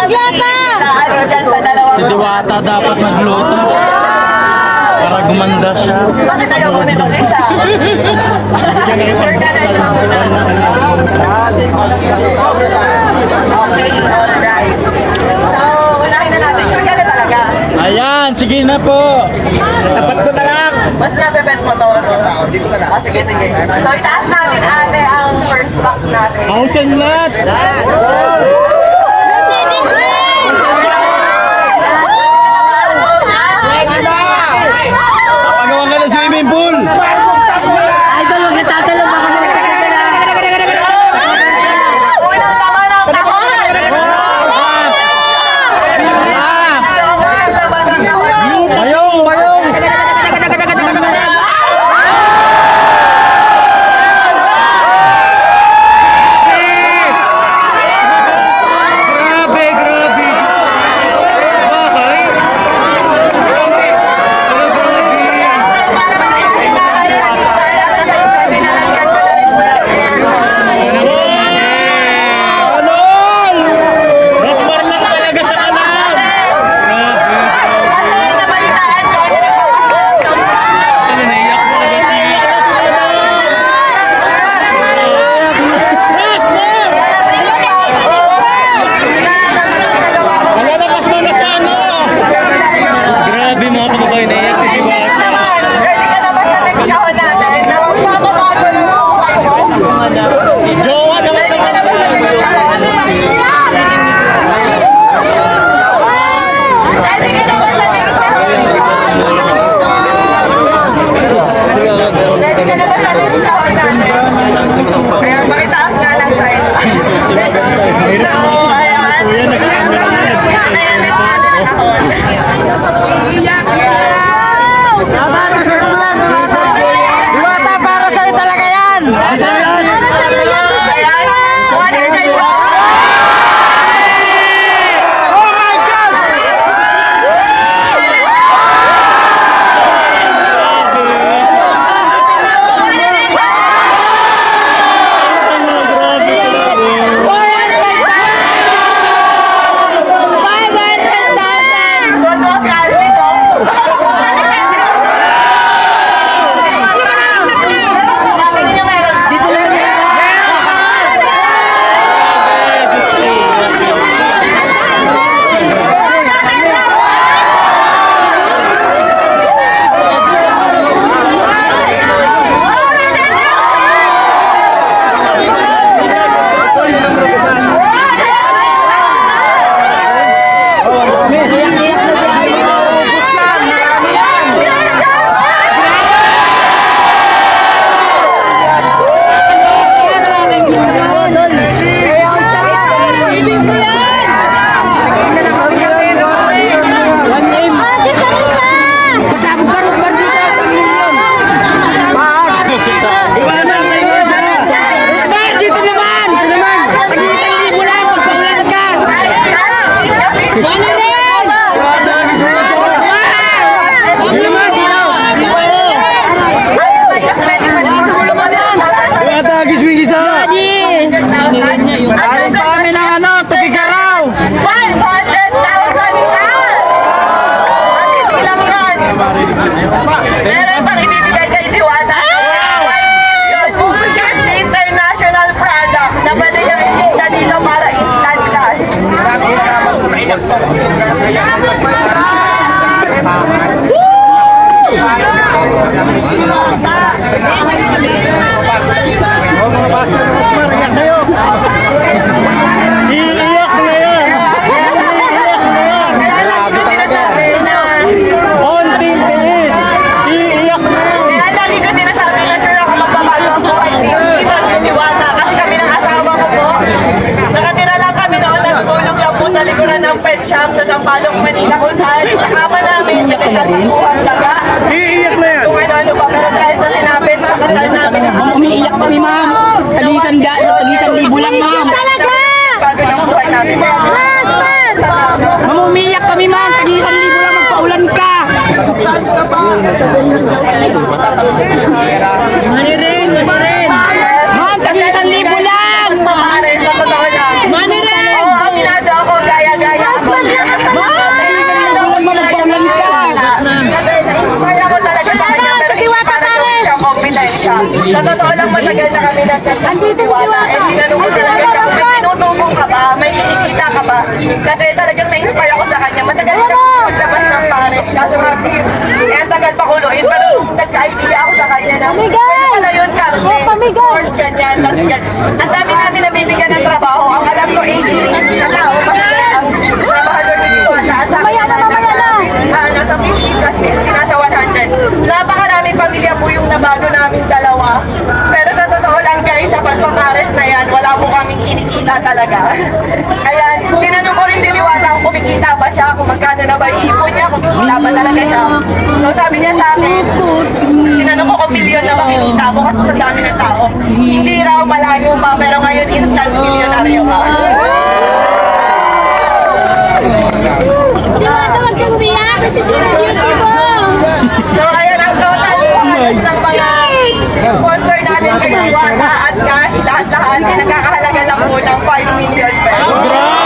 magluto! Si Diwata dapat nagluto. Para gumanda siya. Bakit ayaw mo nito, Lisa? Sir ka na ito. Okay, alright. So, unahin na natin. Sure ka na talaga. Ayan, sige na po. Tapat ko na lang. Mas nabibet mo to. Dito ka na. Sige, sige. So, itaas natin ate ang first box natin. House and lot. Napagawa ka ng swimming pool. Idol, huwag natatalong baka Unang laman ng kahon! Bayong, bayong. Grabe, grabe. Bahay. Anol! Rasmar na talaga sa alam. Ano, naiyak mo na kasi. Rasmar! Malalakas mo na sa ano. Grabe mga kababayan, naiyak si Diwata. Jowa naman Diwata, para sa'yo talaga yan! Oh my God! Ayun pa kami ng ano, Tugigaraw! 500,000 Hindi lang yan. Meron pang ibibigay kay Diwata. Yung Bushers International Products na pwede yung itinda dito para instant cash. Mga basa ng Rasmar, iyak sa'yo! Iiyak na yan! Iiyak na yan! Grabe talaga. Konting tiis! Iiyak na yan! Kaya lagi ko sinasabi na sure ako magbabago ang buhay dito ng Diwata. Kasi kami ng asawa ko po. Nakatira lang kami noon, nagtulog lang po sa likuran ng pet shop sa Sampaloc, Manila. Kung saan sa kama namin, sa kinatapuhan daga. Iiyak na yan! Kung ano pa, pero dahil sa sinapit, sa kasal namin. Umiiyak kami, ma'am. Tagisan libo lang, ma'am. Talaga! Bago ng buhay namin. Ma'am, umiiyak kami, ma'am. Tagisan libo lang, magpaulan ka. Mani rin. Ma'am, tagisan libo lang. Sa totoo lang. Mani rin. Oo, aminado ako, gaya-gaya. Sa totoo lang, matagal na kami nagkakatiwala. Eh, tinanong ko talaga siya, may tinutubong ka ba? May kinikita ka ba? Kasi talagang na-inspire ako sa kanya. Matagal na kami maglabas ng pares. Kaso Martin, eh, ang tagal pa kuluin. Pero nagka-idea ako sa kanya na, pwede pala yun, Carmen. Or ganyan, tas ganyan. Ang dami namin nabibigyan ng trabaho. Ang alam ko, 80 na tao. Ang trabahador dito, nasa nasa 50 plus 50, nasa 100. Napakarami pamilya po yung nabago namin dalawa. Pero sa totoo lang guys, sa pagpamares na yan, wala po kaming kinikita talaga. Kaya tinanong ko rin si Liwata kung kumikita ba siya, kung magkano na ba yung ipon niya, kung kumikita ba talaga siya. So sabi niya sa akin, tinanong ko kung milyon na makikita mo kasi sa dami ng tao. Hindi raw malayo pa, pero ngayon instant milyonaryo ka. Diwata, wag kang umiyak kasi sila beauty mo. So ayan ang total cost ng mga sponsor natin kay Diwata at kahit lahat-lahat ay nagkakahalaga lang po ng 5 million pesos.